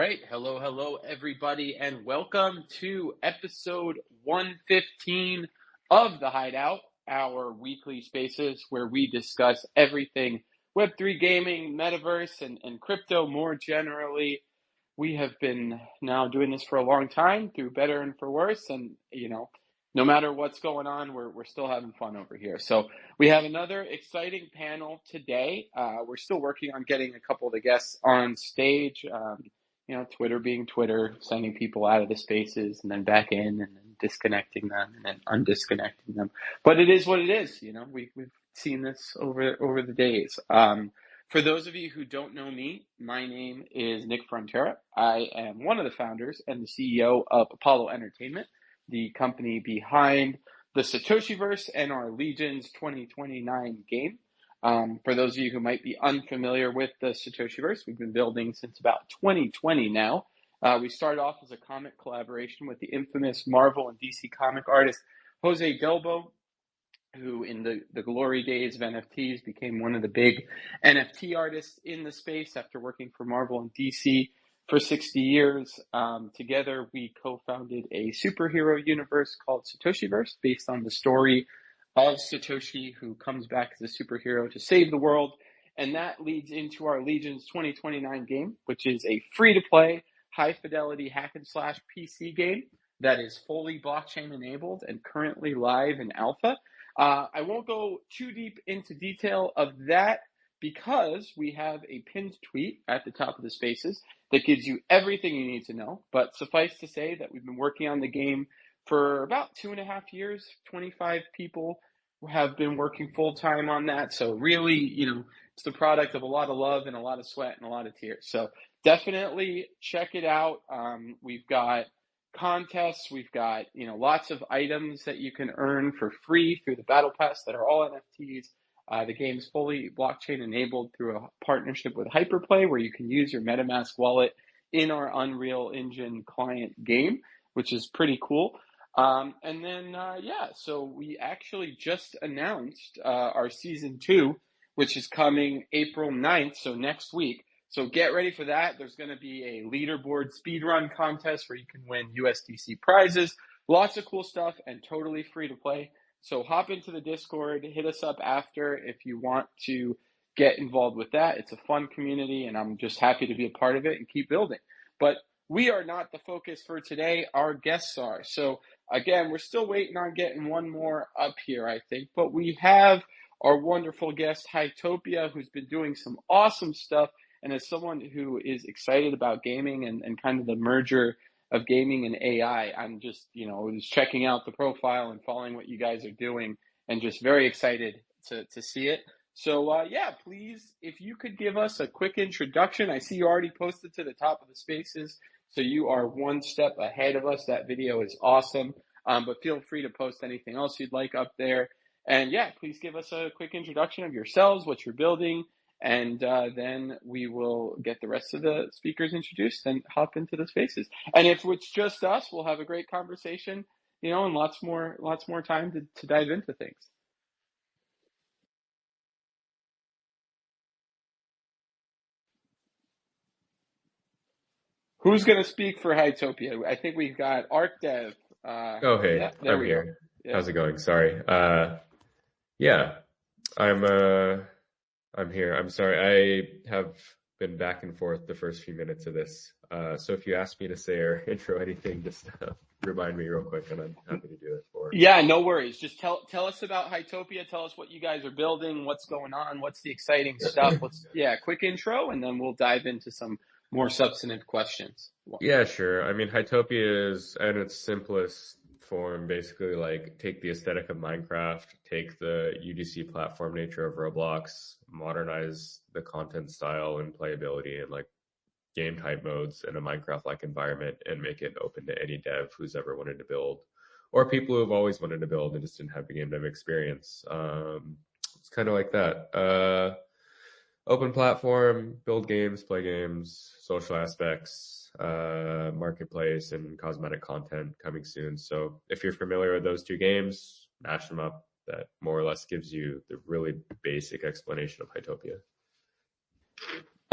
right. Hello, everybody, and welcome to episode 115 of The Hideout, our weekly spaces where we discuss everything Web3 gaming, metaverse, and crypto more generally. We have been now doing this for a long time, through better and for worse, and no matter what's going on, we're still having fun over here. So we have another exciting panel today. We're still working on getting a couple of the guests on stage. Twitter being Twitter, sending people out of the spaces and then back in and then disconnecting them and then undisconnecting them. But it is what it is. We've seen this over the days. For those of you who don't know me, my name is Nick Frontera. I am one of the founders and the CEO of Apollo Entertainment, the company behind the Satoshiverse and our Legions 2029 game. For those of you who might be unfamiliar with the Satoshiverse, we've been building since about 2020 now. We started off as a comic collaboration with the infamous Marvel and DC comic artist Jose Delbo, who in the glory days of NFTs became one of the big NFT artists in the space after working for Marvel and DC for 60 years. Together, we co-founded a superhero universe called Satoshiverse based on the story of Satoshi, who comes back as a superhero to save the world. And that leads into our Legions 2029 game, which is a free-to-play, high-fidelity hack-and-slash PC game that is fully blockchain-enabled and currently live in alpha. I won't go too deep into detail of that because we have a pinned tweet at the top of the spaces that gives you everything you need to know. But suffice to say that we've been working on the game for about 2.5 years. 25 people have been working full time on that. So really, it's the product of a lot of love and a lot of sweat and a lot of tears. So definitely check it out. We've got contests. We've got, lots of items that you can earn for free through the Battle Pass that are all NFTs. The game's fully blockchain enabled through a partnership with Hyperplay, where you can use your MetaMask wallet in our Unreal Engine client game, which is pretty cool. So we actually just announced our season 2, which is coming April 9th, so next week. So get ready for that. There's going to be a leaderboard speedrun contest where you can win USDC prizes, lots of cool stuff, and totally free to play. So hop into the Discord, hit us up after if you want to get involved with that. It's a fun community, and I'm just happy to be a part of it and keep building. But we are not the focus for today. Our guests are. So again, we're still waiting on getting one more up here, I think. But we have our wonderful guest, Hytopia, who's been doing some awesome stuff. And as someone who is excited about gaming and kind of the merger of gaming and AI, I'm just, was checking out the profile and following what you guys are doing and just very excited to see it. So, please, if you could give us a quick introduction. I see you already posted to the top of the spaces, so you are one step ahead of us. That video is awesome, but feel free to post anything else you'd like up there. And please give us a quick introduction of yourselves, what you're building, and then we will get the rest of the speakers introduced and hop into the spaces. And if it's just us, we'll have a great conversation, and lots more time to dive into things. Who's going to speak for Hytopia? I think we've got ArcDev. Hey, there I'm we here. go. How's it going? Sorry. I'm here. I'm sorry. I have been back and forth the first few minutes of this. So if you ask me to say or intro anything, just remind me real quick, and I'm happy to do it for. Yeah, no worries. Just tell us about Hytopia. Tell us what you guys are building, what's going on, what's the exciting stuff. Quick intro, and then we'll dive into some more substantive questions. Yeah, sure. I mean, Hytopia is, in its simplest form, basically like take the aesthetic of Minecraft, take the UGC platform nature of Roblox, modernize the content style and playability and like game type modes in a Minecraft-like environment, and make it open to any dev who's ever wanted to build, or people who have always wanted to build and just didn't have the game dev experience. It's kind of like that. Open platform, build games, play games, social aspects, marketplace, and cosmetic content coming soon. So if you're familiar with those two games, mash them up. That more or less gives you the really basic explanation of Hytopia.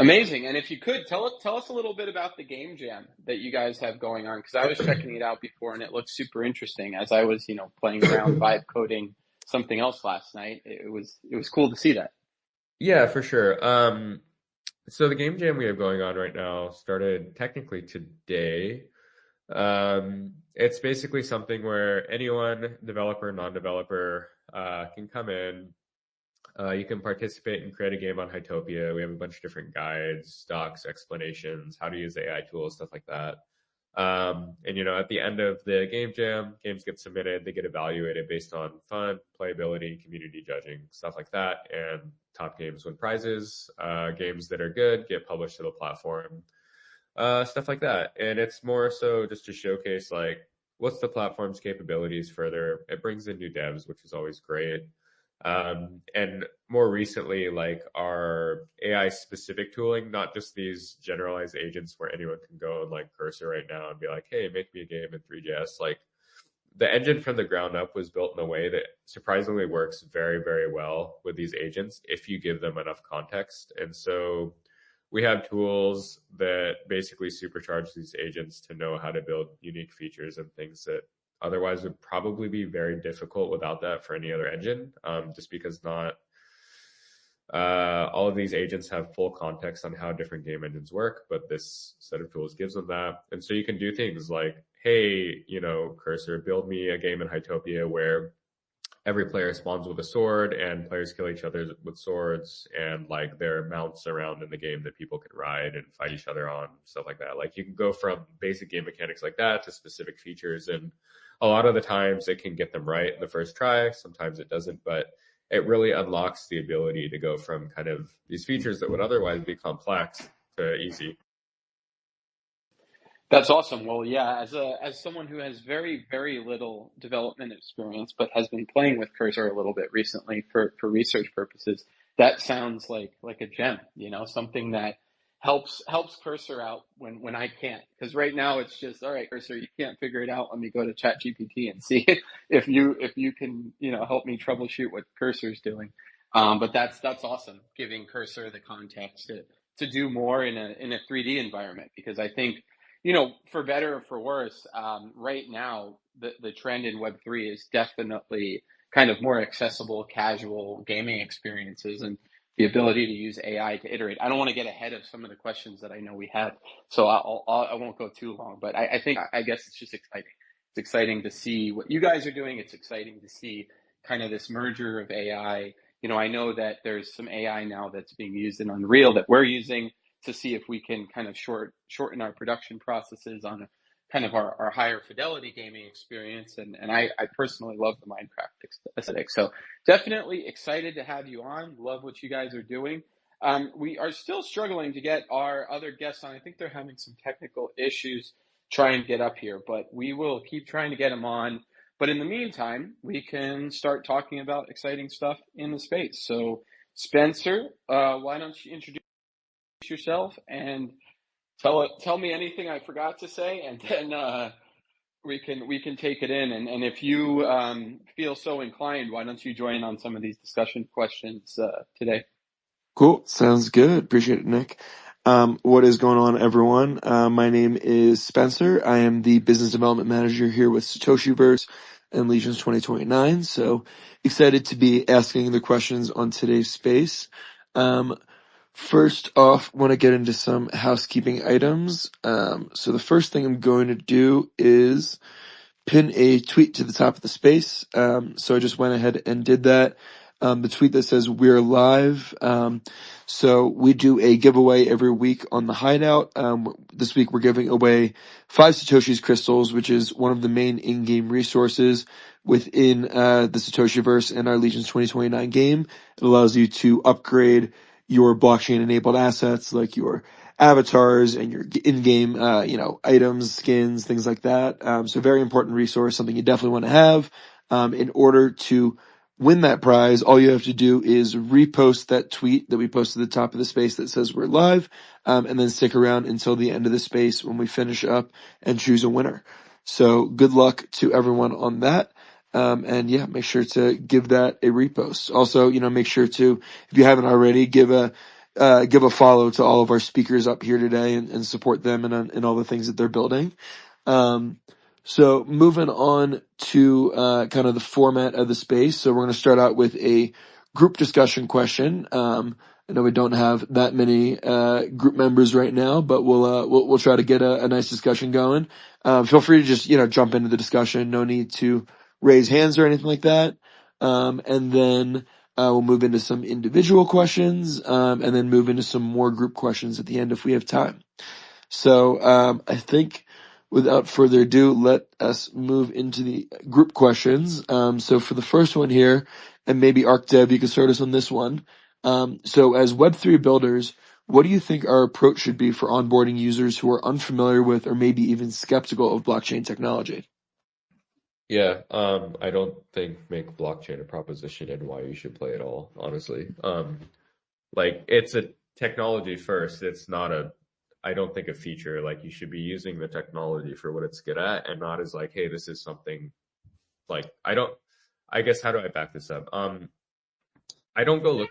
Amazing. And if you could tell us a little bit about the game jam that you guys have going on, because I was checking it out before and it looks super interesting. As I was, playing around vibe coding something else last night, it was cool to see that. Yeah, for sure. So the game jam we have going on right now started technically today. It's basically something where anyone, developer, non-developer, can come in. You can participate and create a game on Hytopia. We have a bunch of different guides, docs, explanations, how to use AI tools, stuff like that. And at the end of the game jam, games get submitted, they get evaluated based on fun, playability, community judging, stuff like that. And top games win prizes. Games that are good get published to the platform, stuff like that. And it's more so just to showcase like what's the platform's capabilities further. It brings in new devs, which is always great. And more recently, like our AI specific tooling, not just these generalized agents where anyone can go and like Cursor right now and be like, hey, make me a game in Three.js. Like the engine from the ground up was built in a way that surprisingly works very, very well with these agents if you give them enough context. And so we have tools that basically supercharge these agents to know how to build unique features and things that otherwise would probably be very difficult without that for any other engine, just because not all of these agents have full context on how different game engines work, but this set of tools gives them that. And so you can do things like, hey, Cursor, build me a game in Hytopia where every player spawns with a sword and players kill each other with swords, and like there are mounts around in the game that people can ride and fight each other on, stuff like that. Like you can go from basic game mechanics like that to specific features, and a lot of the times it can get them right in the first try. Sometimes it doesn't, but it really unlocks the ability to go from kind of these features that would otherwise be complex to easy. That's awesome. Well, yeah, as someone who has very, very little development experience, but has been playing with Cursor a little bit recently for research purposes, that sounds like a gem, something that helps Cursor out when I can't. Because right now it's just, all right, Cursor, you can't figure it out. Let me go to ChatGPT and see if you can, help me troubleshoot what Cursor's doing. But that's awesome, giving Cursor the context to do more in a 3D environment, because I think for better or for worse, right now, the trend in Web3 is definitely kind of more accessible, casual gaming experiences and the ability to use AI to iterate. I don't want to get ahead of some of the questions that I know we have, so I won't go too long, but I guess it's just exciting. It's exciting to see what you guys are doing. It's exciting to see kind of this merger of AI. I know that there's some AI now that's being used in Unreal that we're using to see if we can kind of shorten our production processes on kind of our higher fidelity gaming experience. And I personally love the Minecraft aesthetic. So definitely excited to have you on. Love what you guys are doing. We are still struggling to get our other guests on. I think they're having some technical issues trying to get up here, but we will keep trying to get them on. But in the meantime, we can start talking about exciting stuff in the space. So Spencer, why don't you introduce yourself and tell me anything I forgot to say, and then we can take it in. And if you feel so inclined, why don't you join on some of these discussion questions today? Cool. Sounds good. Appreciate it, Nick. What is going on, everyone? My name is Spencer. I am the business development manager here with Satoshiverse and Legions 2029. So excited to be asking the questions on today's space. First off, want to get into some housekeeping items. So the first thing I'm going to do is pin a tweet to the top of the space. So I just went ahead and did that. The tweet that says we're live. So we do a giveaway every week on the Hideout. This week we're giving away 5 Satoshi's crystals, which is one of the main in-game resources within the Satoshiverse and our Legions 2029 game. It allows you to upgrade your blockchain enabled assets like your avatars and your in-game, items, skins, things like that. So very important resource, something you definitely want to have. In order to win that prize, all you have to do is repost that tweet that we posted at the top of the space that says we're live, and then stick around until the end of the space when we finish up and choose a winner. So good luck to everyone on that. And yeah, make sure to give that a repost. Also, make sure to, if you haven't already, give a give a follow to all of our speakers up here today and support them and all the things that they're building. So moving on to kind of the format of the space. So we're going to start out with a group discussion question. I know we don't have that many group members right now, but we'll try to get a nice discussion going. Feel free to just jump into the discussion. No need to raise hands or anything like that. And then we'll move into some individual questions, and then move into some more group questions at the end if we have time. So I think without further ado, let us move into the group questions. So for the first one here, and maybe ArcDev, you can start us on this one. So as Web3 builders, what do you think our approach should be for onboarding users who are unfamiliar with or maybe even skeptical of blockchain technology? Yeah, I don't think make blockchain a proposition and why you should play at all, honestly. Like it's a technology first. It's not I don't think a feature. Like you should be using the technology for what it's good at and not as like, hey, this is something like I guess how do I back this up? I don't go look.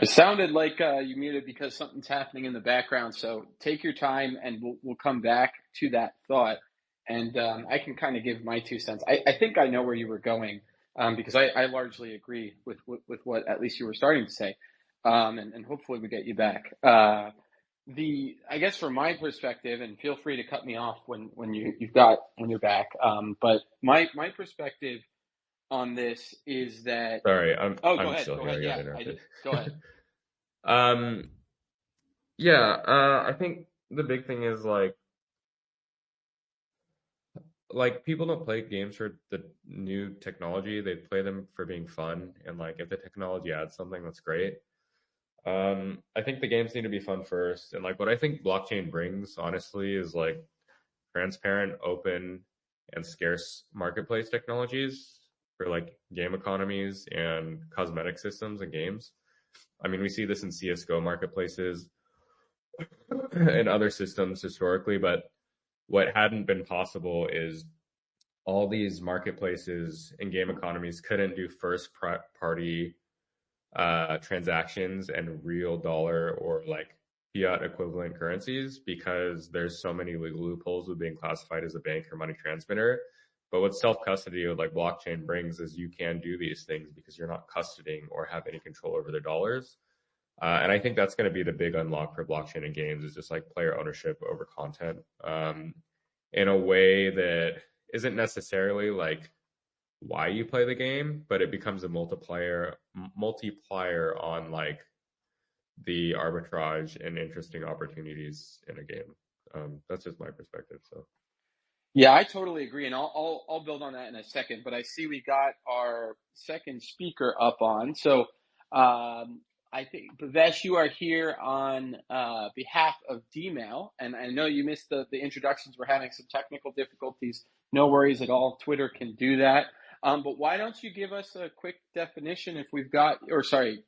It sounded like you muted because something's happening in the background. So take your time, and we'll come back to that thought. And I can kind of give my 2 cents. I think I know where you were going, because I largely agree with what at least you were starting to say, and hopefully we get you back. I guess from my perspective, and feel free to cut me off when when you're back. But my perspective on this is that. Sorry, Oh, I'm go still here. ahead. I got Yeah, interrupted. go ahead. Yeah, I think the big thing is like people don't play games for the new technology. They play them for being fun. And like if the technology adds something, that's great. I think the games need to be fun first. And like what I think blockchain brings, honestly, is like transparent, open, and scarce marketplace technologies for like game economies and cosmetic systems and games. I mean, we see this in CSGO marketplaces and other systems historically, but what hadn't been possible is all these marketplaces and game economies couldn't do first party transactions and real dollar or like fiat equivalent currencies because there's so many legal loopholes with being classified as a bank or money transmitter. But what self-custody with like blockchain brings is you can do these things because you're not custodying or have any control over the dollars. And I think that's going to be the big unlock for blockchain and games is just like player ownership over content in a way that isn't necessarily like why you play the game, but it becomes a multiplier on like the arbitrage and interesting opportunities in a game. That's just my perspective. So. Yeah, I totally agree, and I'll build on that in a second. But I see we got our second speaker up on, so I think Bhavesh, you are here on behalf of DMail, and I know you missed the introductions. We're having some technical difficulties. No worries at all. Twitter can do that. But why don't you give us a quick definition if we've got, or sorry,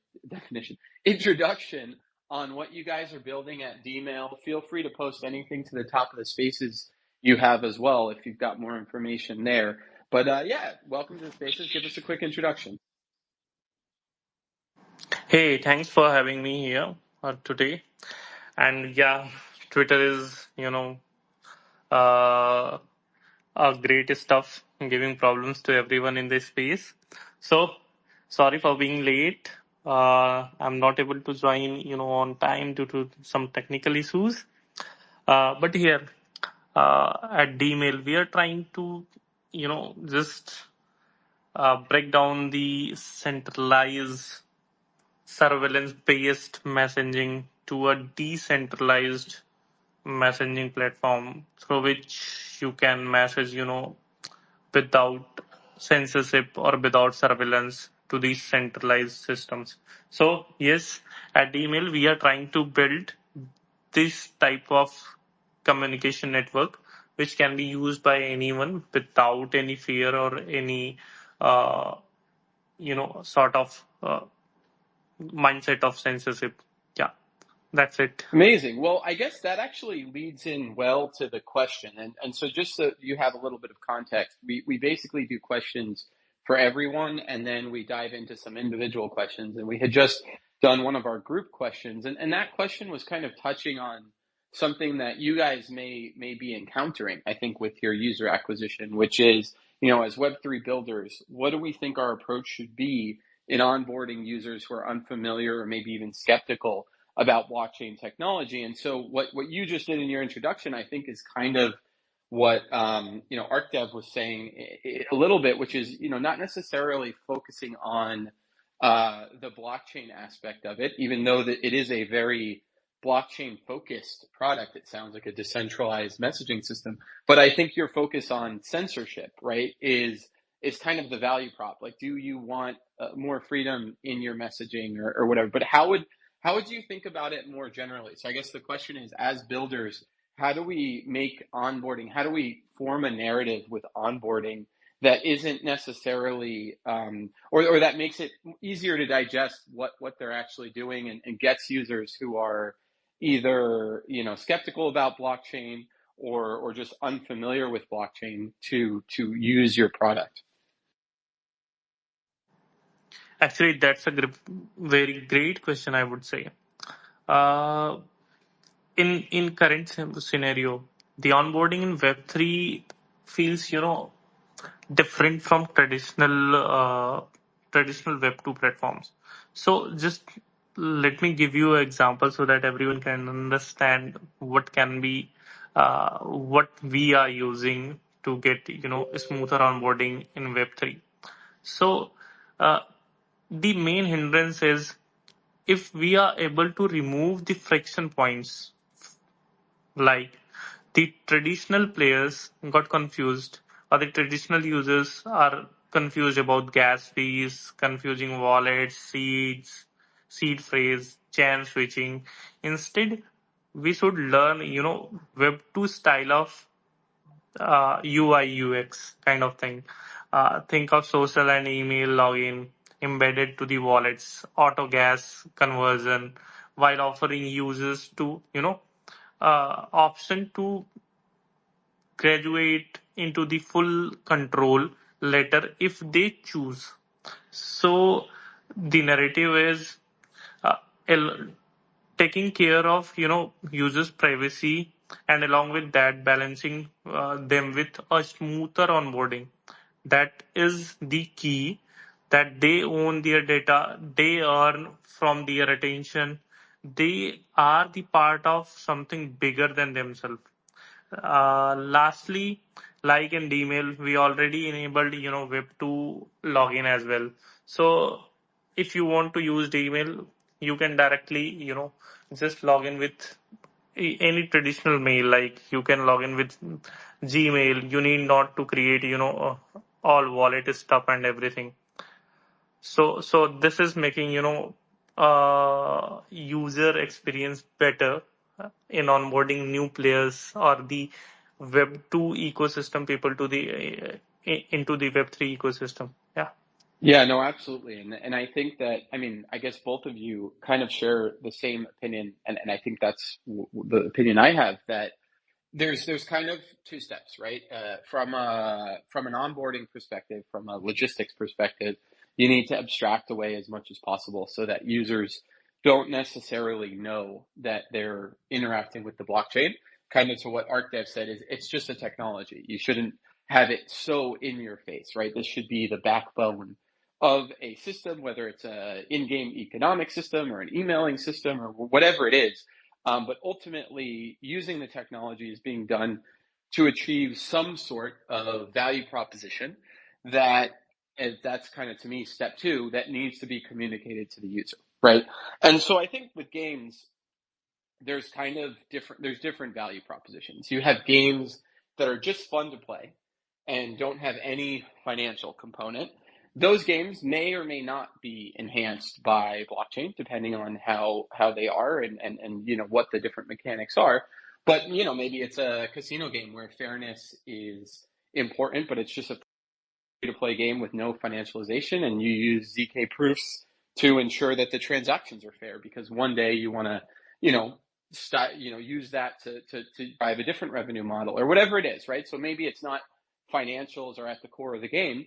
introduction on what you guys are building at DMail. Feel free to post anything to the top of the spaces you have as well if you've got more information there. But yeah, welcome to the spaces. Give us a quick introduction. Hey, thanks for having me here today. And yeah, Twitter is, uh, great stuff, giving problems to everyone in this space. So, sorry for being late. I'm not able to join, on time due to some technical issues. But here, at Dmail, we are trying to, just break down the centralized surveillance based messaging to a decentralized messaging platform through which you can message, without censorship or without surveillance to these centralized systems. So yes, at email we are trying to build this type of communication network which can be used by anyone without any fear or any sort of mindset of censorship. That's it. Amazing. Well, I guess that actually leads in well to the question. And so just so you have a little bit of context, we basically do questions for everyone, and then we dive into some individual questions. And we had just done one of our group questions, and that question was kind of touching on something that you guys may be encountering, I think, with your user acquisition, which is, as Web3 builders, what do we think our approach should be in onboarding users who are unfamiliar or maybe even skeptical about blockchain technology? And so what you just did in your introduction, I think, is kind of what ArcDev was saying a little bit, which is not necessarily focusing on the blockchain aspect of it, even though that it is a very blockchain focused product. It sounds like a decentralized messaging system, but I think your focus on censorship, right, is kind of the value prop. Like, do you want more freedom in your messaging or whatever? But how would you think about it more generally? So I guess the question is, as builders, how do we make onboarding, how do we form a narrative with onboarding that isn't necessarily, or that makes it easier to digest what they're actually doing and gets users who are either, skeptical about blockchain or just unfamiliar with blockchain to use your product? Actually, that's a very great question, I would say. Uh, in current scenario, the onboarding in Web3 feels, different from traditional Web2 platforms. So just let me give you an example so that everyone can understand what we are using to get a smoother onboarding in Web3. So uh, the main hindrance is if we are able to remove the friction points, like the traditional players got confused, or the traditional users are confused about gas fees, confusing wallets, seed phrase, chain switching. Instead, we should learn, Web2 style of UI UX kind of thing. Think of social and email login embedded to the wallets, auto gas conversion, while offering users to option to graduate into the full control later if they choose. So the narrative is uh, el- taking care of users' privacy, and along with that balancing them with a smoother onboarding. That is the key. That they own their data, they earn from their attention, they are the part of something bigger than themselves. Lastly, like in Gmail, we already enabled Web2 login as well. So if you want to use Gmail, you can directly just log in with any traditional mail. Like you can log in with Gmail. You need not to create all wallet stuff and everything. So this is making user experience better in onboarding new players or the Web2 ecosystem people to the into the Web3 ecosystem. Yeah. Yeah, no, absolutely. And I think that, I mean, I guess both of you kind of share the same opinion. And I think that's the opinion I have, that there's kind of two steps, right? From an onboarding perspective, from a logistics perspective, you need to abstract away as much as possible so that users don't necessarily know that they're interacting with the blockchain. Kind of to what ArcDev said, is it's just a technology. You shouldn't have it so in your face, right? This should be the backbone of a system, whether it's a in-game economic system or an emailing system or whatever it is. But ultimately, using the technology is being done to achieve some sort of value proposition that, and that's kind of, to me, step two, that needs to be communicated to the user, right? And so I think with games, there's different value propositions. You have games that are just fun to play and don't have any financial component. Those games may or may not be enhanced by blockchain, depending on how they are and what the different mechanics are. But maybe it's a casino game where fairness is important, but it's just a to play game with no financialization, and you use ZK proofs to ensure that the transactions are fair, because one day you want to use that to drive a different revenue model or whatever it is, right? So maybe it's not financials are at the core of the game.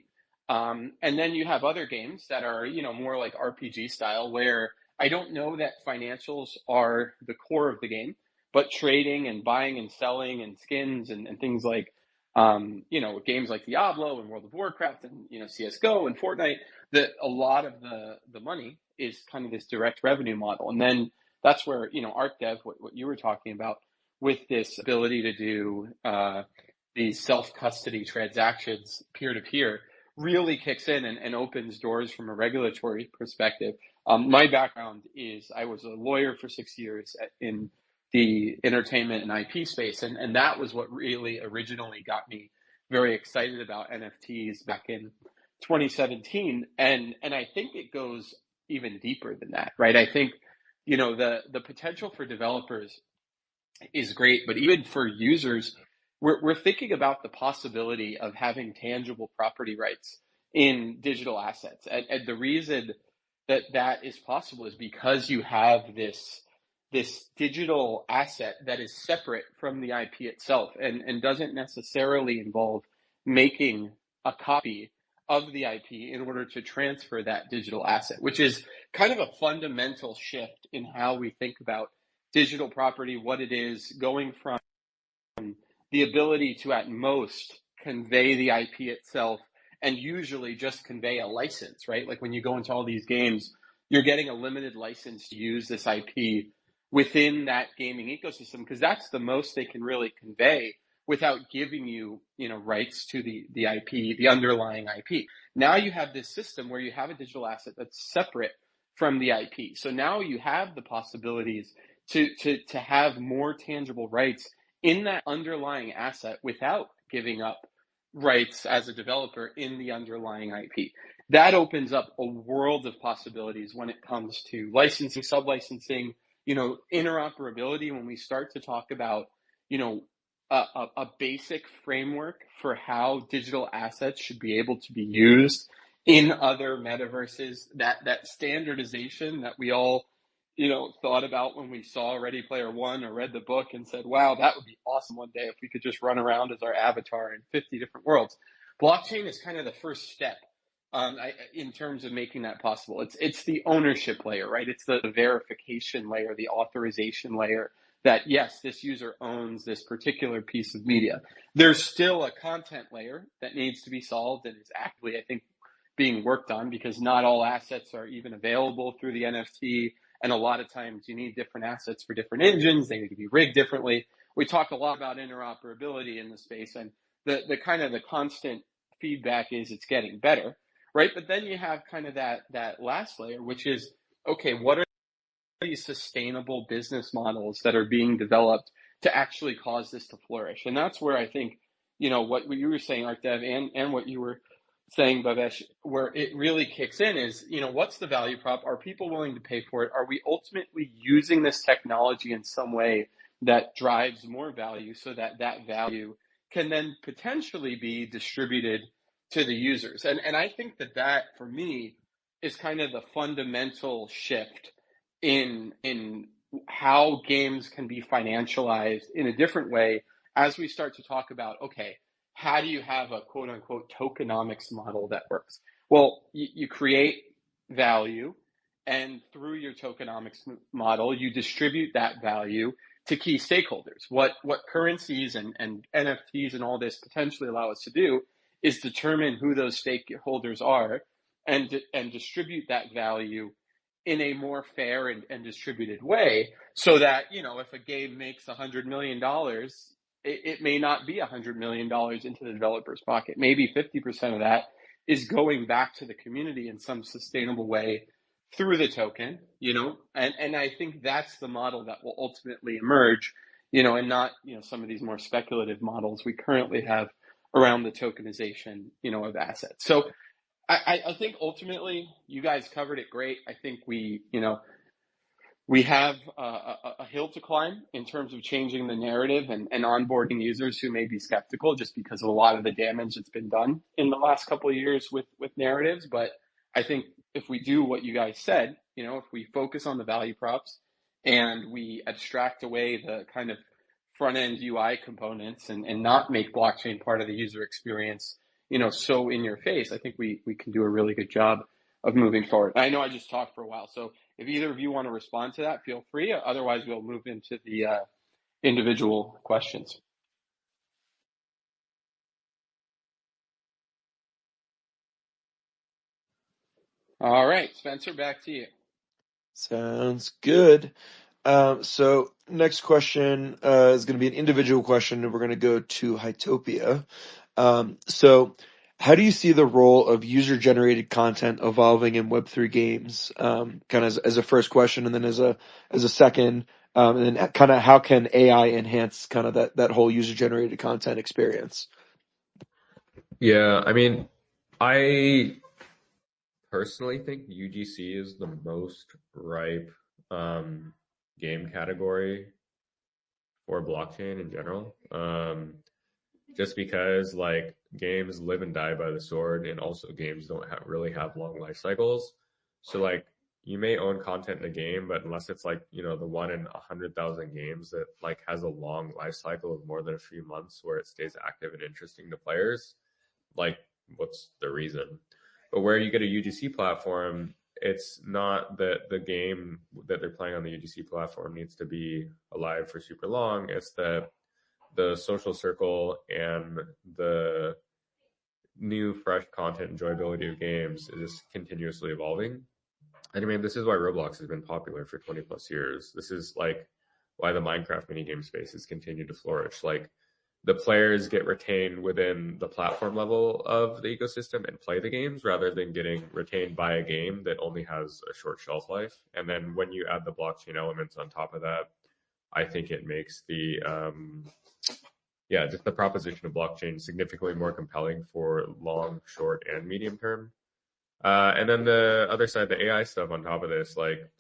And then you have other games that are, more like RPG style, where I don't know that financials are the core of the game, but trading and buying and selling and skins and things like, games like Diablo and World of Warcraft and, CSGO and Fortnite, that a lot of the money is kind of this direct revenue model. And then that's where, ArcDev, what you were talking about, with this ability to do these self-custody transactions peer-to-peer, really kicks in and opens doors from a regulatory perspective. My background is I was a lawyer for 6 years in the entertainment and IP space, and that was what really originally got me very excited about NFTs back in 2017. And I think it goes even deeper than that, right? I think, the potential for developers is great, but even for users, we're thinking about the possibility of having tangible property rights in digital assets. And the reason that is possible is because you have this digital asset that is separate from the IP itself and doesn't necessarily involve making a copy of the IP in order to transfer that digital asset, which is kind of a fundamental shift in how we think about digital property, what it is, going from the ability to at most convey the IP itself and usually just convey a license, right? Like when you go into all these games, you're getting a limited license to use this IP within that gaming ecosystem, because that's the most they can really convey without giving you, rights to the IP, the underlying IP. Now you have this system where you have a digital asset that's separate from the IP. So now you have the possibilities to have more tangible rights in that underlying asset without giving up rights as a developer in the underlying IP. That opens up a world of possibilities when it comes to licensing, sub-licensing, interoperability. When we start to talk about, a basic framework for how digital assets should be able to be used in other metaverses, that standardization that we all, thought about when we saw Ready Player One or read the book and said, wow, that would be awesome one day if we could just run around as our avatar in 50 different worlds. Blockchain is kind of the first step in terms of making that possible. It's the ownership layer, right? It's the verification layer, the authorization layer, that yes, this user owns this particular piece of media. There's still a content layer that needs to be solved and is actively, I think, being worked on, because not all assets are even available through the NFT. And a lot of times you need different assets for different engines. They need to be rigged differently. We talk a lot about interoperability in the space, and the kind of the constant feedback is it's getting better, right? But then you have kind of that last layer, which is, okay, what are these sustainable business models that are being developed to actually cause this to flourish? And that's where I think, what you were saying, ArcDev, and what you were saying, Bhavesh, where it really kicks in is, what's the value prop? Are people willing to pay for it? Are we ultimately using this technology in some way that drives more value so that value can then potentially be distributed to the users? And I think that for me is kind of the fundamental shift in how games can be financialized in a different way as we start to talk about, okay, how do you have a quote unquote tokenomics model that works? Well, you create value, and through your tokenomics model, you distribute that value to key stakeholders. What currencies and NFTs and all this potentially allow us to do is determine who those stakeholders are and distribute that value in a more fair and distributed way, so that, if a game makes $100 million, it may not be $100 million into the developer's pocket. Maybe 50% of that is going back to the community in some sustainable way through the token, and I think that's the model that will ultimately emerge, and not, some of these more speculative models we currently have around the tokenization, of assets. So I think ultimately you guys covered it great. I think we have a hill to climb in terms of changing the narrative and onboarding users who may be skeptical just because of a lot of the damage that's been done in the last couple of years with narratives. But I think if we do what you guys said, if we focus on the value props and we abstract away the kind of front end UI components and not make blockchain part of the user experience, so in your face, I think we can do a really good job of moving forward. I know I just talked for a while, so if either of you want to respond to that, feel free. Otherwise, we'll move into the individual questions. All right, Spencer, back to you. Sounds good. So next question is going to be an individual question, and we're going to go to Hytopia. So how do you see the role of user-generated content evolving in Web3 games? Kind of as a first question, and then as a second, and then kind of how can AI enhance kind of that whole user-generated content experience? Yeah, I mean, I personally think UGC is the most ripe game category for blockchain in general. Just because like games live and die by the sword, and also games don't really have long life cycles. So like you may own content in a game, but unless it's like, the one in 100,000 games that like has a long life cycle of more than a few months where it stays active and interesting to players, like what's the reason? But where you get a UGC platform, it's not that the game that they're playing on the UGC platform needs to be alive for super long. It's that the social circle and the new fresh content enjoyability of games is continuously evolving. And I mean, this is why Roblox has been popular for 20 plus years. This is like why the Minecraft minigame space has continued to flourish. Like the players get retained within the platform level of the ecosystem and play the games rather than getting retained by a game that only has a short shelf life. And then when you add the blockchain elements on top of that, I think it makes just the proposition of blockchain significantly more compelling for long, short, and medium term. And then the other side, the AI stuff on top of this, like,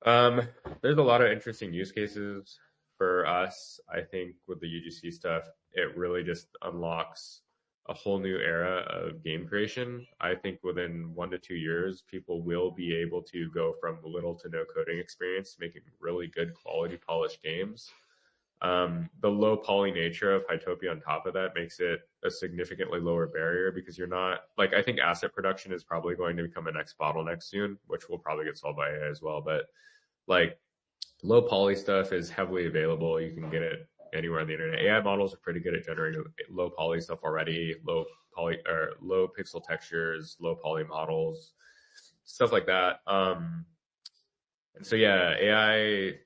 there's a lot of interesting use cases for us. I think with the UGC stuff, it really just unlocks a whole new era of game creation. I think within 1 to 2 years, people will be able to go from little to no coding experience to making really good quality polished games. The low poly nature of Hytopia on top of that makes it a significantly lower barrier because you're not like, I think asset production is probably going to become a next bottleneck soon, which will probably get solved by AI as well. But like low poly stuff is heavily available. You can get it anywhere on the internet. AI models are pretty good at generating low poly stuff already, low pixel textures, low poly models, stuff like that. And so yeah, AI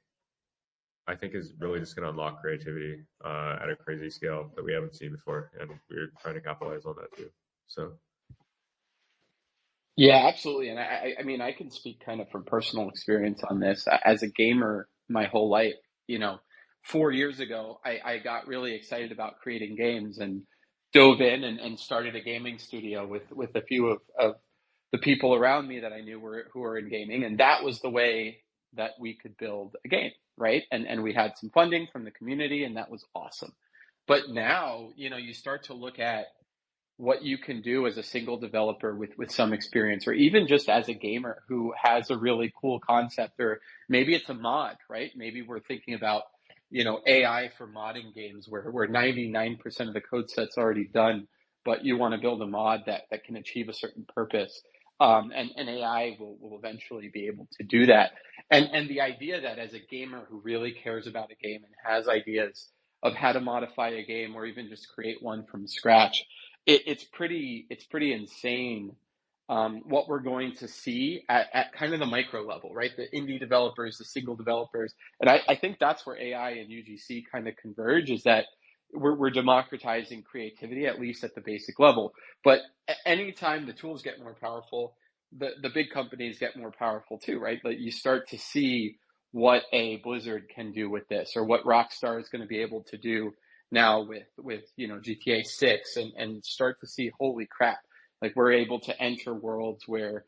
I think is really just going to unlock creativity at a crazy scale that we haven't seen before, and we're trying to capitalize on that too. So, Yeah, absolutely. And I mean, I can speak kind of from personal experience on this. As a gamer my whole life, 4 years ago, I got really excited about creating games and dove in and started a gaming studio with a few of the people around me that I knew who were in gaming. And that was the way that we could build a game, right? And we had some funding from the community, and that was awesome. But now, you start to look at what you can do as a single developer with some experience, or even just as a gamer who has a really cool concept, or maybe it's a mod, right? Maybe we're thinking about, AI for modding games where 99% of the code set's already done, but you want to build a mod that can achieve a certain purpose. And AI will eventually be able to do that. And the idea that as a gamer who really cares about a game and has ideas of how to modify a game or even just create one from scratch, it's pretty insane what we're going to see at kind of the micro level, right? The indie developers, the single developers, and I think that's where AI and UGC kind of converge. Is that we're democratizing creativity, at least at the basic level. But anytime the tools get more powerful, the big companies get more powerful too, right? Like you start to see what a Blizzard can do with this, or what Rockstar is going to be able to do now with GTA 6, and start to see, holy crap, like we're able to enter worlds where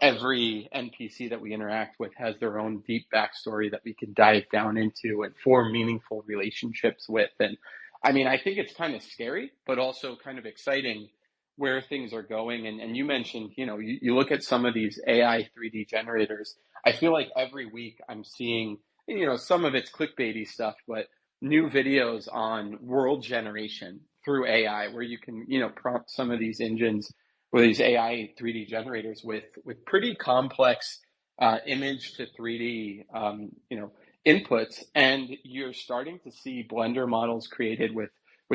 every NPC that we interact with has their own deep backstory that we can dive down into and form meaningful relationships with. And I mean, I think it's kind of scary, but also kind of exciting where things are going. And you mentioned, you look at some of these AI 3D generators. I feel like every week I'm seeing, some of it's clickbaity stuff, but new videos on world generation through AI where you can, prompt some of these engines or these AI 3D generators with pretty complex image to 3D, inputs, and you're starting to see Blender models created with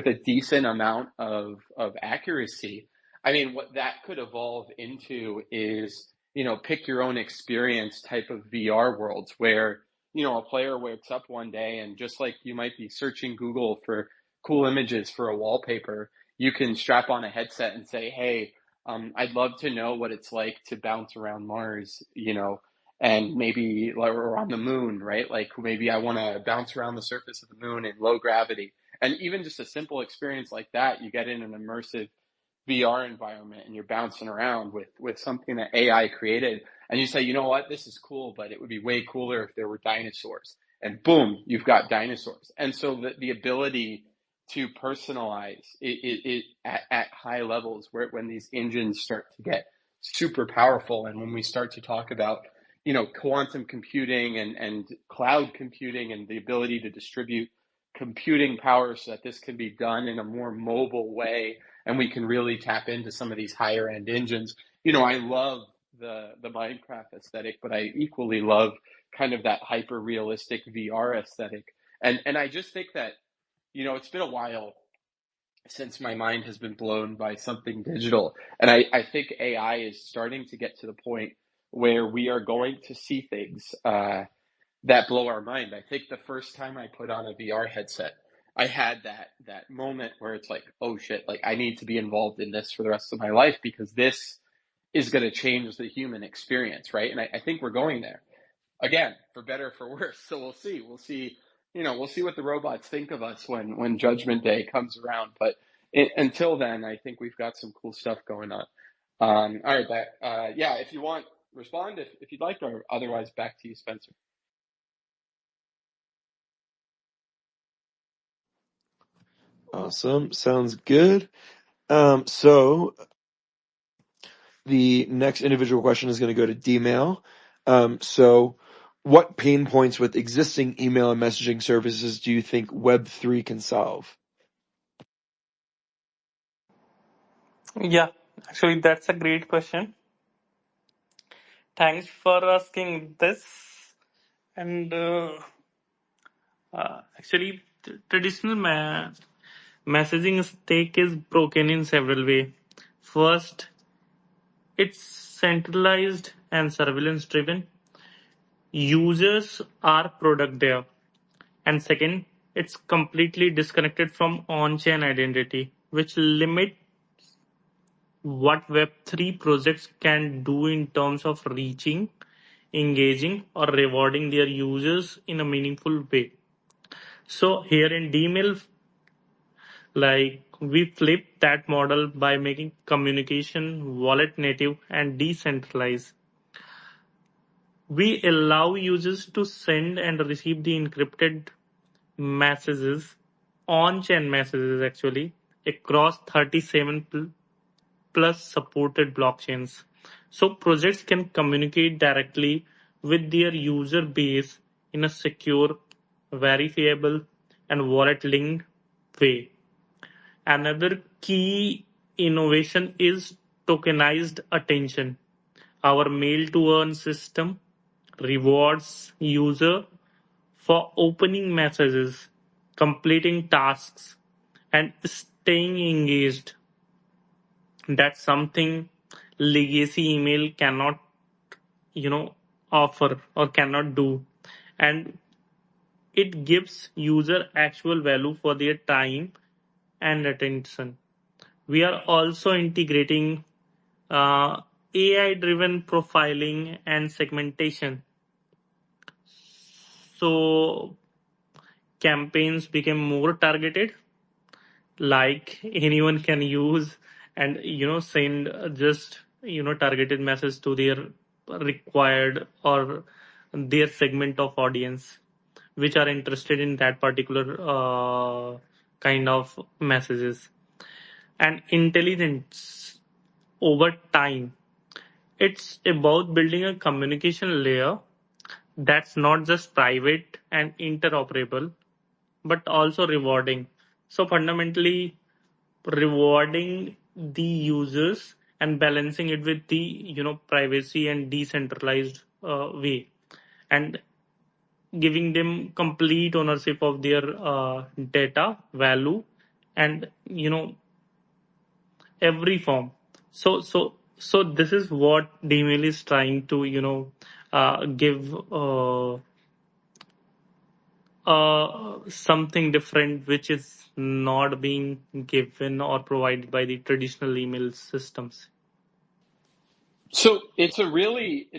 a decent amount of accuracy. I mean, what that could evolve into is, pick your own experience type of VR worlds where, a player wakes up one day and just like you might be searching Google for cool images for a wallpaper, you can strap on a headset and say, hey, I'd love to know what it's like to bounce around Mars, and maybe or on the moon, right? Like maybe I want to bounce around the surface of the moon in low gravity. And even just a simple experience like that, you get in an immersive VR environment and you're bouncing around with something that AI created, and you say, you know what, this is cool, but it would be way cooler if there were dinosaurs. And boom, you've got dinosaurs. And so the ability to personalize it at high levels, where when these engines start to get super powerful, and when we start to talk about quantum computing and cloud computing and the ability to distribute computing power so that this can be done in a more mobile way and we can really tap into some of these higher end engines. I love the Minecraft aesthetic, but I equally love kind of that hyper realistic VR aesthetic. And I just think that, it's been a while since my mind has been blown by something digital. And I think AI is starting to get to the point where we are going to see things that blow our mind. I think the first time I put on a VR headset, I had that moment where it's like, oh shit, like I need to be involved in this for the rest of my life because this is going to change the human experience, right? And I think we're going there again, for better or for worse. So we'll see. We'll see what the robots think of us when Judgment Day comes around. But until then, I think we've got some cool stuff going on. All right, yeah, if you want, respond if you'd like, or otherwise back to you, Spencer. Awesome. Sounds good. So the next individual question is going to go to D-Mail. So what pain points with existing email and messaging services do you think Web3 can solve? Yeah, actually, that's a great question. Thanks for asking this. And actually, traditional messaging stack is broken in several ways. First, it's centralized and surveillance driven. Users are product there. And second, it's completely disconnected from on-chain identity, which limit what Web3 projects can do in terms of reaching, engaging, or rewarding their users in a meaningful way. So here in Dmail, like we flip that model by making communication wallet native and decentralized. We allow users to send and receive the encrypted messages, on-chain messages actually, across 37 plus supported blockchains. So projects can communicate directly with their user base in a secure, verifiable, and wallet linked way. Another key innovation is tokenized attention. Our mail to earn system rewards user for opening messages, completing tasks, and staying engaged. That's something legacy email cannot, offer or cannot do. And it gives user actual value for their time and attention. We are also integrating AI driven profiling and segmentation. So campaigns became more targeted, like anyone can use and send just targeted message to their required or their segment of audience which are interested in that particular kind of messages. And intelligence over time, it's about building a communication layer that's not just private and interoperable, but also rewarding. So fundamentally, rewarding the users and balancing it with the privacy and decentralized way, and giving them complete ownership of their data value, and every form. So this is what Dmail is trying to give something different, which is not being given or provided by the traditional email systems. So it's a really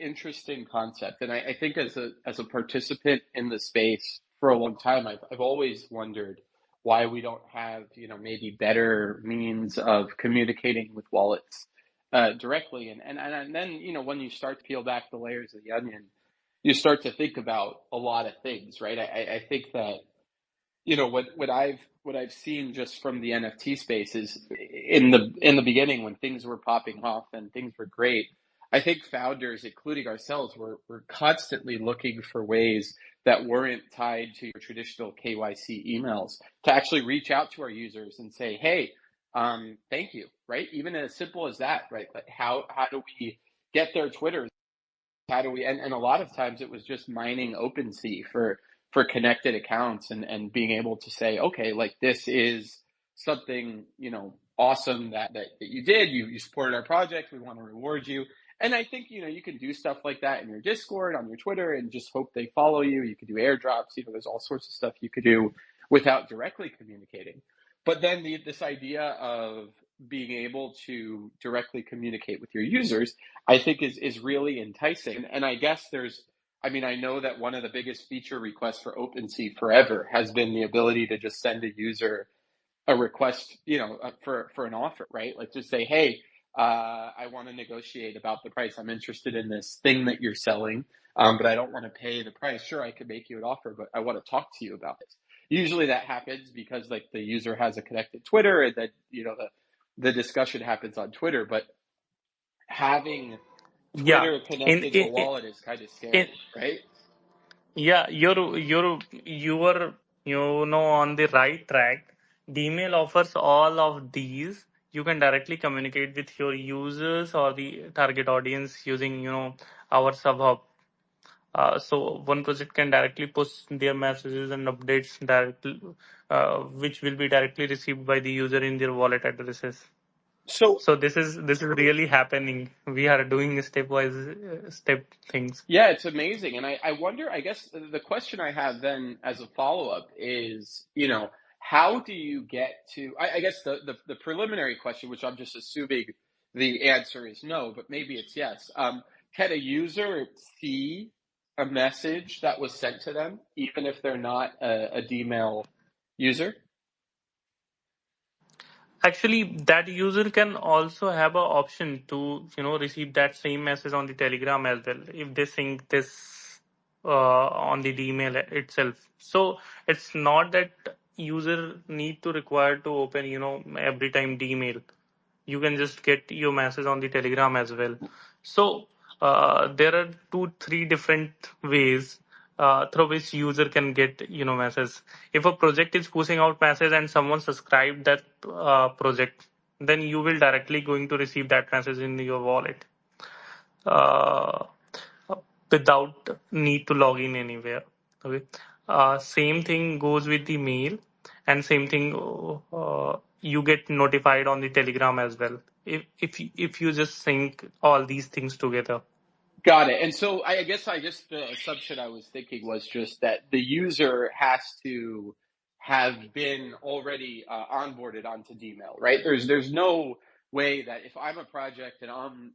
interesting concept, and I think as a participant in the space for a long time, I've always wondered why we don't have maybe better means of communicating with wallets directly, and then when you start to peel back the layers of the onion, you start to think about a lot of things, right? I think that what I've seen just from the NFT space is in the beginning when things were popping off and things were great. I think founders, including ourselves, were constantly looking for ways that weren't tied to your traditional KYC emails to actually reach out to our users and say, hey, thank you, right? Even as simple as that, right? Like how do we get their Twitters? How do we and a lot of times it was just mining OpenSea for connected accounts and being able to say, okay, like this is something awesome that you did. You supported our project, we want to reward you. And I think you can do stuff like that in your Discord, on your Twitter, and just hope they follow you. You could do airdrops. There's all sorts of stuff you could do without directly communicating. But then this idea of being able to directly communicate with your users, I think is really enticing. And I guess I know that one of the biggest feature requests for OpenSea forever has been the ability to just send a user a request, for an offer, right? Like just say, hey, I want to negotiate about the price. I'm interested in this thing that you're selling, but I don't want to pay the price. Sure, I could make you an offer, but I want to talk to you about this. Usually that happens because like the user has a connected Twitter, and then the discussion happens on Twitter. But having Yeah, Twitter in connected to a in, wallet is kind of in scary, right? yeah, you are on the right track. Dmail offers all of these. You can directly communicate with your users or the target audience using our SubHub. So one project can directly post their messages and updates directly, which will be directly received by the user in their wallet addresses. So So this is really happening. We are doing stepwise step things. yeah, it's amazing. And I wonder, I guess the question I have then as a follow-up is, how do you get to, I guess the preliminary question, which I'm just assuming the answer is no, but maybe it's yes. Can a user see a message that was sent to them, even if they're not a Dmail user? Actually, that user can also have an option to receive that same message on the Telegram as well if they sync this on the email itself. So it's not that user need to require to open every time the email. You can just get your message on the Telegram as well. So there are 2 3 different ways through which user can get message. If a project is pushing out message and someone subscribed that project, then you will directly going to receive that message in your wallet uh, without need to log in anywhere. Okay. Same thing goes with the mail, and same thing you get notified on the Telegram as well. If you just sync all these things together. Got it. And so I guess the assumption I was thinking was just that the user has to have been already onboarded onto Dmail, right? There's no way that if I'm a project and I'm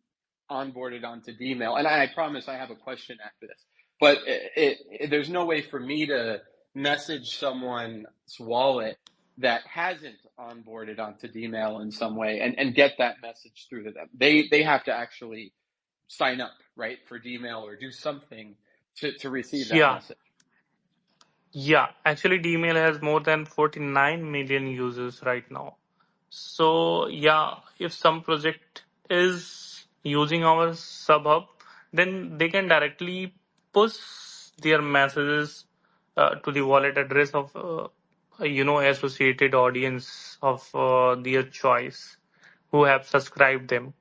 onboarded onto Dmail, and I promise I have a question after this, but there's no way for me to message someone's wallet that hasn't onboarded onto Dmail in some way and get that message through to them. They have to actually sign up, right, for Dmail or do something to receive that Yeah, message. yeah. Actually, Dmail has more than 49 million users right now. So yeah, if some project is using our SubHub, then they can directly push their messages to the wallet address of associated audience of their choice who have subscribed them.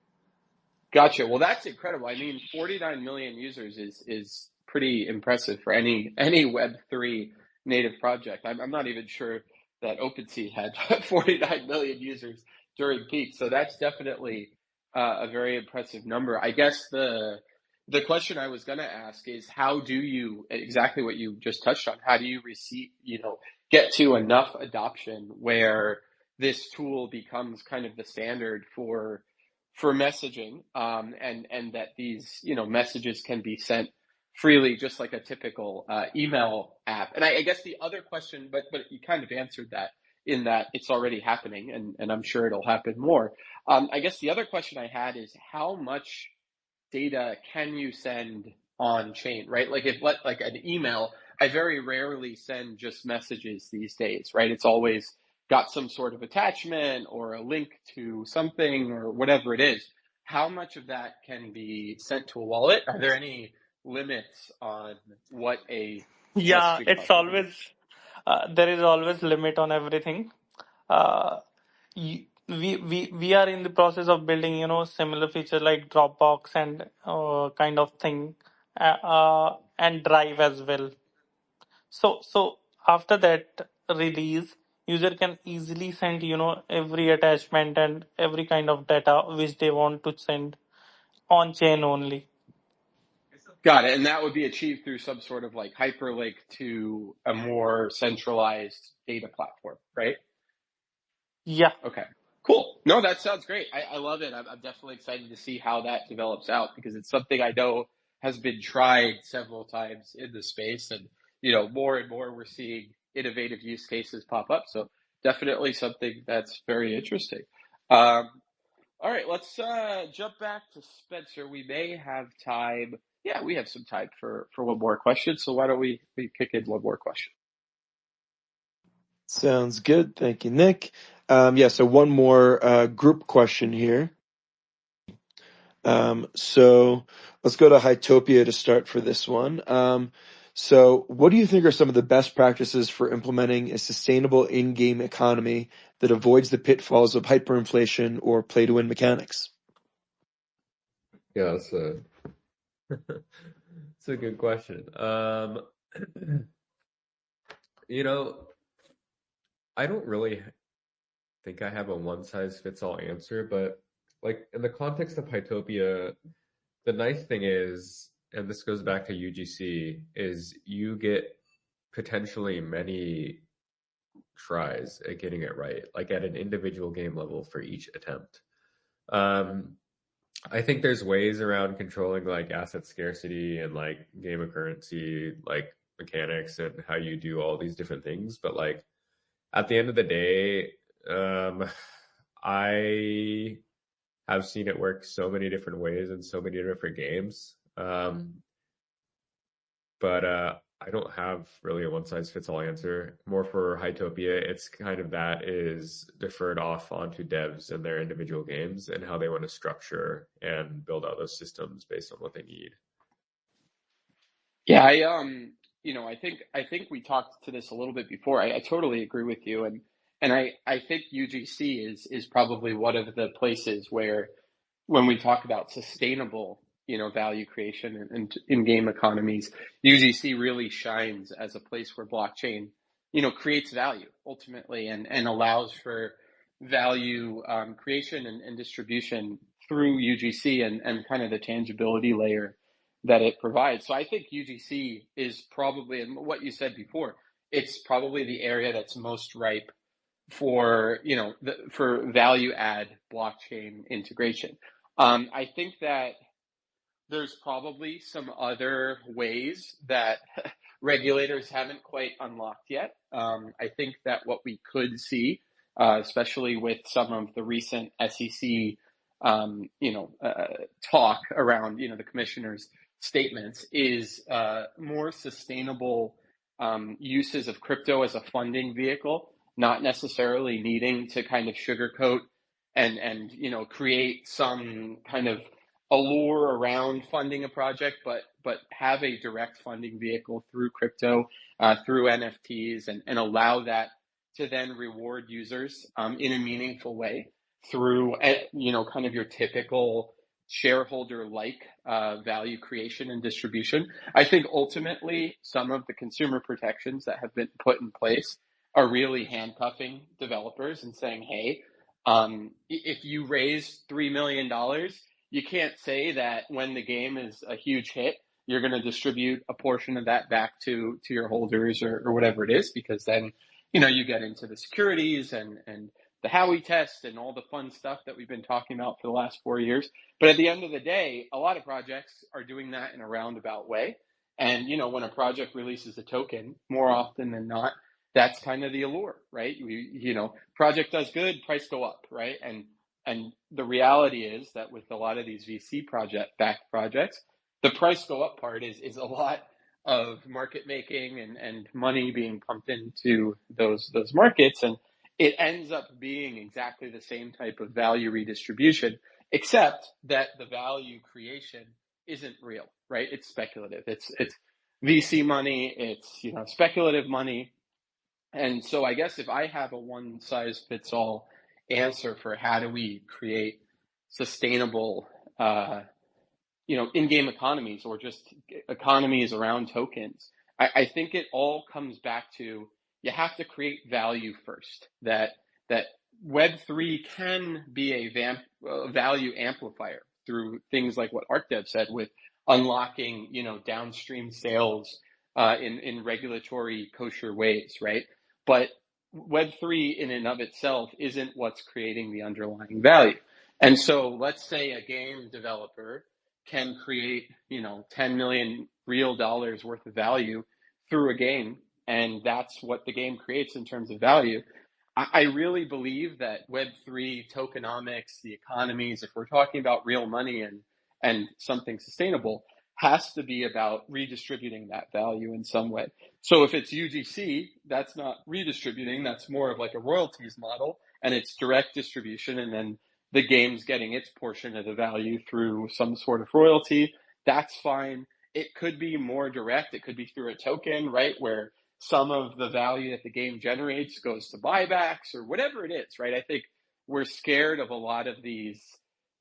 Gotcha. Well, that's incredible. I mean, 49 million users is pretty impressive for any Web3 native project. I'm not even sure that OpenSea had 49 million users during peak, so that's definitely a very impressive number. I guess the question I was going to ask is, how do you, exactly what you just touched on, how do you get to enough adoption where this tool becomes kind of the standard for messaging, and that these messages can be sent freely, just like a typical email app. And I guess the other question, but you kind of answered that in that it's already happening, and I'm sure it'll happen more. I guess the other question I had is, how much data can you send on chain, right? Like like an email, I very rarely send just messages these days, right? It's always got some sort of attachment or a link to something or whatever it is. How much of that can be sent to a wallet? Are there any limits on what a Yeah, messaging it's platform can do? always there is always limit on everything. Uh, we are in the process of building, similar feature like Dropbox and kind of thing, and Drive as well. So after that release, user can easily send, every attachment and every kind of data which they want to send on chain only. Got it. And that would be achieved through some sort of like hyperlink to a more centralized data platform, right? Yeah. Okay, cool. No, that sounds great. I love it. I'm definitely excited to see how that develops out, because it's something I know has been tried several times in the space, and more and more we're seeing innovative use cases pop up. So definitely something that's very interesting. All right, let's jump back to Spencer. We may have time. Yeah, we have some time for one more question. So why don't we kick in one more question? Sounds good. Thank you, Nick. So one more group question here. So let's go to Hytopia to start for this one. So what do you think are some of the best practices for implementing a sustainable in-game economy that avoids the pitfalls of hyperinflation or play-to-win mechanics? Yeah, that's it's a good question. I don't really think I have a one-size-fits-all answer, but like in the context of Hytopia, the nice thing is, and this goes back to UGC, is you get potentially many tries at getting it right, like at an individual game level for each attempt. I think there's ways around controlling like asset scarcity and like game occurrency, like mechanics and how you do all these different things. But like at the end of the day, I have seen it work so many different ways in so many different games. But I don't have really a one size fits all answer. More for Hytopia, it's kind of that is deferred off onto devs and their individual games and how they want to structure and build out those systems based on what they need. Yeah, I think we talked to this a little bit before. I totally agree with you, and I think UGC is probably one of the places where, when we talk about sustainable, value creation and in-game economies, UGC really shines as a place where blockchain, creates value ultimately, and allows for value creation and distribution through UGC and kind of the tangibility layer that it provides. So I think UGC is probably, and what you said before, it's probably the area that's most ripe for for value add blockchain integration. I think that there's probably some other ways that regulators haven't quite unlocked yet. I think that what we could see, especially with some of the recent SEC, talk around, the commissioner's statements, is more sustainable uses of crypto as a funding vehicle, not necessarily needing to kind of sugarcoat and create some kind of allure around funding a project, but have a direct funding vehicle through crypto, through NFTs, and allow that to then reward users in a meaningful way through kind of your typical shareholder-like value creation and distribution. I think ultimately some of the consumer protections that have been put in place are really handcuffing developers and saying, hey, if you raise $3 million, you can't say that when the game is a huge hit, you're going to distribute a portion of that back to your holders or whatever it is, because then, you get into the securities and the Howey test and all the fun stuff that we've been talking about for the last 4 years. But at the end of the day, a lot of projects are doing that in a roundabout way. And, when a project releases a token, more often than not, that's kind of the allure, right? Project does good, price go up, right? And the reality is that with a lot of these VC backed projects, the price go up part is a lot of market making and money being pumped into those markets. And it ends up being exactly the same type of value redistribution, except that the value creation isn't real, right? It's speculative. It's VC money, it's speculative money. And so I guess if I have a one size fits all answer for how do we create sustainable in-game economies or just economies around tokens, I think it all comes back to you have to create value first. That Web3 can be a value amplifier through things like what ArcDev said with unlocking downstream sales in regulatory kosher ways, right? But Web3 in and of itself isn't what's creating the underlying value. And so let's say a game developer can create, 10 million real dollars worth of value through a game, and that's what the game creates in terms of value. I really believe that Web3 tokenomics, the economies, if we're talking about real money and something sustainable, has to be about redistributing that value in some way. So if it's UGC, that's not redistributing, that's more of like a royalties model, and it's direct distribution, and then the game's getting its portion of the value through some sort of royalty. That's fine. It could be more direct. It could be through a token, right, where some of the value that the game generates goes to buybacks or whatever it is, right? I think we're scared of a lot of these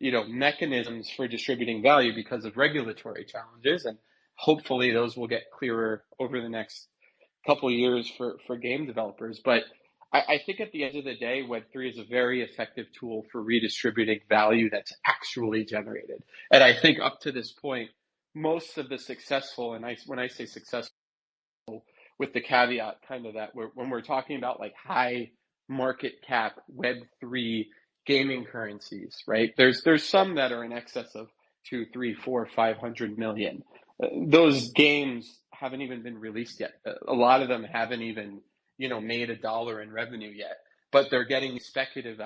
mechanisms for distributing value because of regulatory challenges, and hopefully those will get clearer over the next couple of years for game developers. But I think at the end of the day, Web3 is a very effective tool for redistributing value that's actually generated. And I think up to this point, most of the successful, and when I say successful, with the caveat kind of that when we're talking about like high market cap Web3 gaming currencies, right? There's some that are in excess of 2, 3, 4, 500 million. Those games haven't even been released yet. A lot of them haven't even, made $1 in revenue yet, but they're getting speculative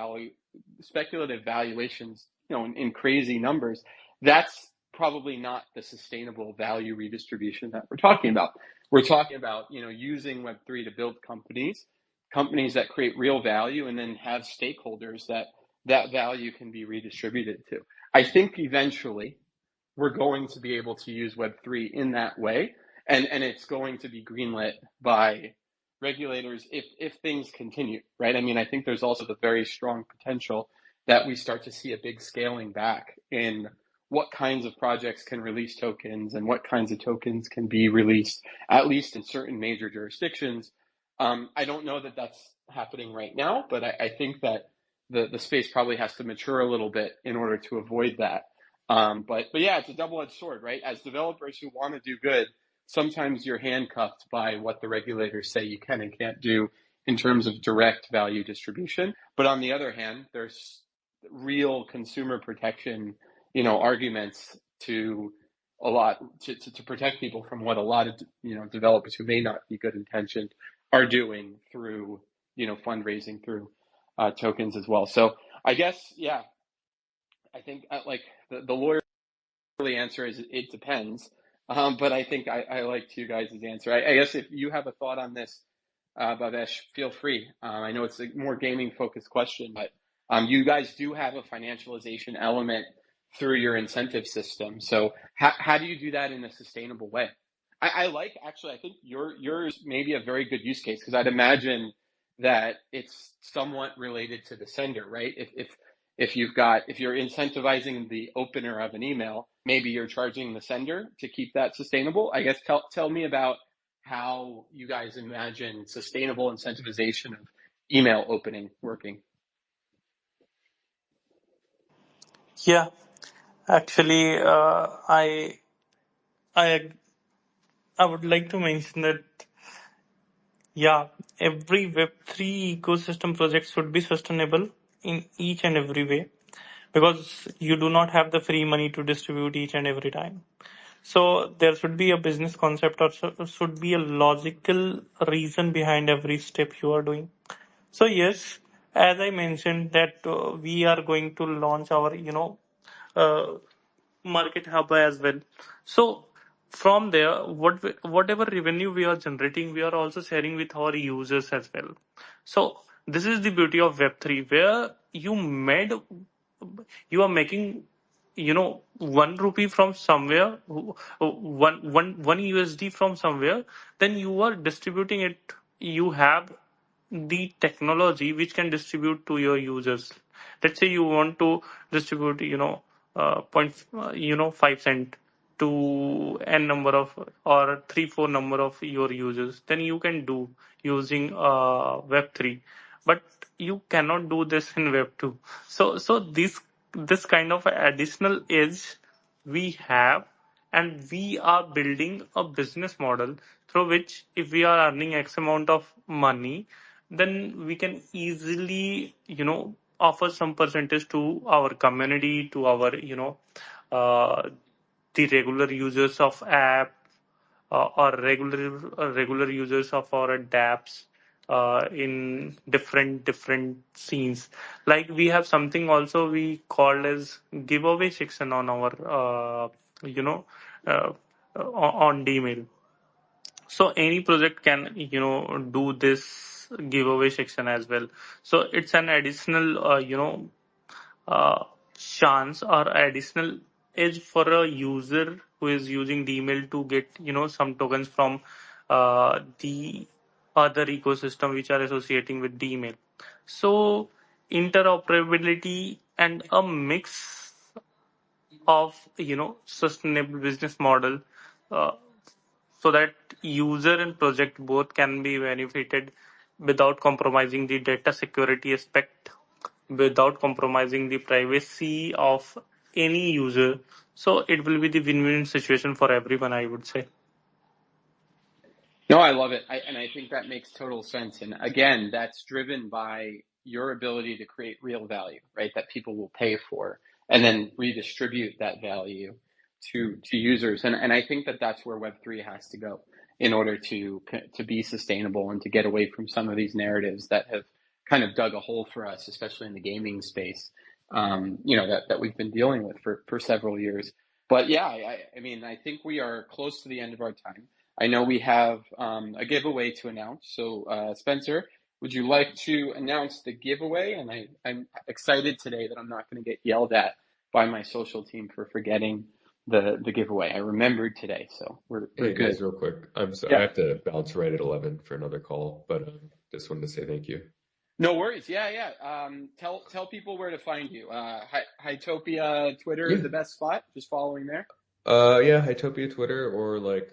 valuations, in crazy numbers. That's probably not the sustainable value redistribution that we're talking about. We're talking about, using Web3 to build companies that create real value and then have stakeholders that value can be redistributed to. I think eventually we're going to be able to use Web3 in that way, and it's going to be greenlit by regulators if things continue, right? I mean, I think there's also the very strong potential that we start to see a big scaling back in what kinds of projects can release tokens and what kinds of tokens can be released, at least in certain major jurisdictions. I don't know that that's happening right now, but I think that the space probably has to mature a little bit in order to avoid that. But yeah, it's a double-edged sword, right? As developers who want to do good, sometimes you're handcuffed by what the regulators say you can and can't do in terms of direct value distribution. But on the other hand, there's real consumer protection, arguments to protect people from what a lot of, developers who may not be good intentioned are doing through, fundraising through tokens as well. So I guess, yeah, I think like the lawyerly answer is it depends. But I think I liked you guys' answer. I guess if you have a thought on this, Bhavesh, feel free. I know it's a more gaming focused question, but you guys do have a financialization element through your incentive system. So how do you do that in a sustainable way? I like, actually, I think yours may be a very good use case, because I'd imagine that it's somewhat related to the sender, right? If you're incentivizing the opener of an email, maybe you're charging the sender to keep that sustainable. I guess tell me about how you guys imagine sustainable incentivization of email opening working. Yeah, actually, I I would like to mention that, yeah, every Web3 ecosystem project should be sustainable in each and every way, because you do not have the free money to distribute each and every time. So there should be a business concept, or should be a logical reason behind every step you are doing. So yes, as I mentioned that we are going to launch our, uh, market hub as well. So from there, whatever revenue we are generating, we are also sharing with our users as well. So this is the beauty of Web3, where you are making, 1 rupee from somewhere, one USD from somewhere, then you are distributing it. You have the technology which can distribute to your users. Let's say you want to distribute, 5 cent to n number of, or 3 4 number of your users, then you can do using Web3. But you cannot do this in Web2. So this kind of additional edge we have, and we are building a business model through which, if we are earning X amount of money, then we can easily, offer some percentage to our community, to our, uh, the regular users of app, or regular users of our dApps, in different scenes. Like, we have something also we called as giveaway section on our, you know uh, on Dmail. So any project can, do this giveaway section as well. So it's an additional, uh, chance, or additional edge for a user who is using Dmail to get, some tokens from the other ecosystem which are associating with Dmail. So interoperability and a mix of, sustainable business model, uh, so that user and project both can be benefited without compromising the data security aspect, without compromising the privacy of any user. So it will be the win-win situation for everyone, I would say. No, I love it. And I think that makes total sense. And again, that's driven by your ability to create real value, right? That people will pay for, and then redistribute that value to users. And I think that that's where Web3 has to go in order to be sustainable and to get away from some of these narratives that have kind of dug a hole for us, especially in the gaming space, that we've been dealing with for several years. But yeah, I mean, I think we are close to the end of our time. I know we have a giveaway to announce. So, Spencer, would you like to announce the giveaway? And I'm excited today that I'm not going to get yelled at by my social team for forgetting the giveaway. I remembered today, so we're Hey good. guys, real quick. I'm sorry, I Yeah, have to bounce right at 11 for another call, but just wanted to say thank you. no worries. Yeah. Tell people where to find you. Hytopia Twitter, Yeah. the best spot. Just following there. Yeah, Hytopia Twitter, or like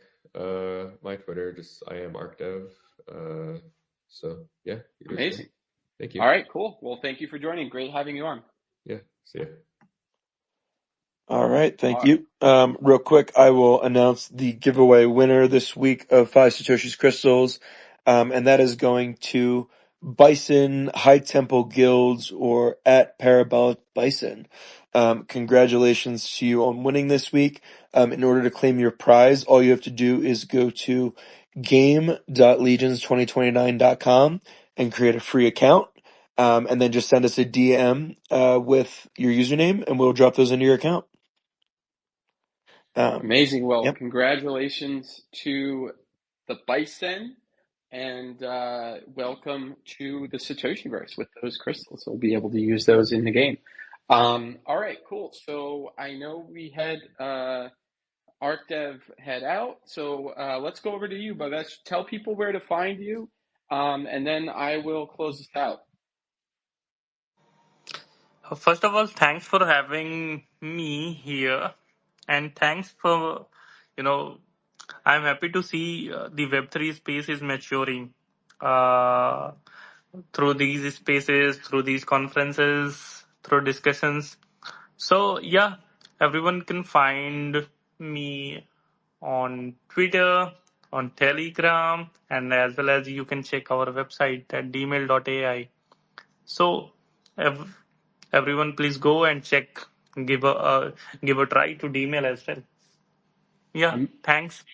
my Twitter, just I am ArcDev. So yeah, either is fine. Amazing. Thank All you. right, cool. Well, thank you for joining. Great having you on. Yeah, see ya. All right, thank you. Real quick, I will announce the giveaway winner this week of 5 Satoshi's Crystals, and that is going to Bison High Temple Guilds, or at Parabolic Bison. Congratulations to you on winning this week. In order to claim your prize, all you have to do is go to game.legions2029.com and create a free account. And then just send us a DM with your username, and we'll drop those into your account. Amazing. Well, Yep. congratulations to the Bison, and welcome to the Satoshiverse with those crystals. We'll be able to use those in the game. All right, cool. So I know we had ArcDev head out, so let's go over to you, Bhavesh. Tell people where to find you, and then I will close this out. First of all, thanks for having me here, and thanks for, you know, I'm happy to see the Web3 space is maturing uh, through these spaces, through these conferences, through discussions. So, yeah, everyone can find me on Twitter, on Telegram, and as well as you can check our website at dmail.ai. So, ev- everyone, please go and check, give give a try to Dmail as well. Yeah, thanks.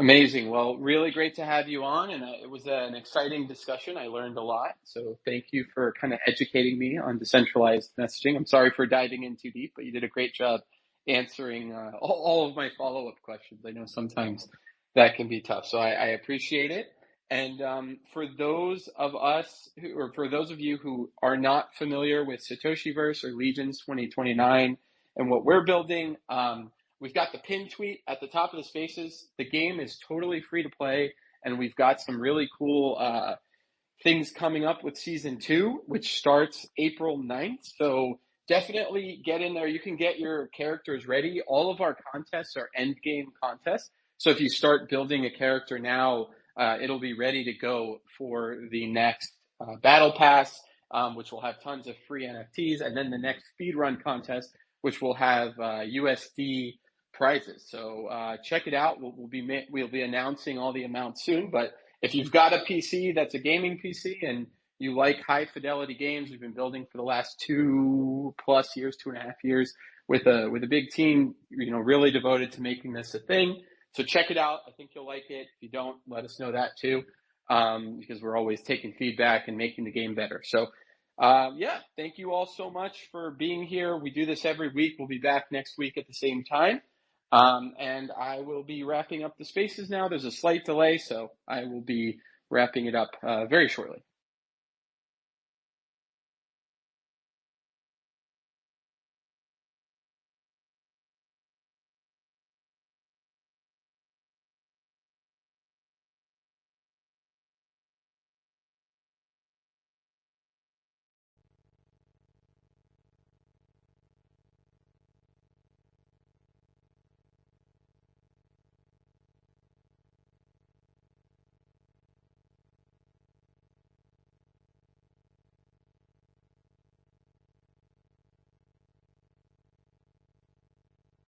Amazing. Well, really great to have you on, and it was an exciting discussion. I learned a lot, so thank you for kind of educating me on decentralized messaging. I'm sorry for diving in too deep, but you did a great job answering all of my follow-up questions. I know sometimes that can be tough, so I appreciate it. And for those of us or for those of you who are not familiar with Satoshiverse or Legions 2029 and what we're building, we've got the pin tweet at the top of the spaces. The game is totally free to play, and we've got some really cool things coming up with season 2, which starts April 9th. So definitely get in there. You can get your characters ready. All of our contests are end game contests. So if you start building a character now, it'll be ready to go for the next battle pass, which will have tons of free NFTs, and then the next speed run contest, which will have USD prizes. So check it out. We'll be announcing all the amounts soon. But if you've got a PC that's a gaming PC and you like high fidelity games, we've been building for the last 2+ years, 2.5 years, with a big team, really devoted to making this a thing. So check it out. I think you'll like it. If you don't, let us know that too, because we're always taking feedback and making the game better. So. Yeah, thank you all so much for being here. We do this every week. We'll be back next week at the same time. And I will be wrapping up the spaces now. There's a slight delay, so I will be wrapping it up very shortly.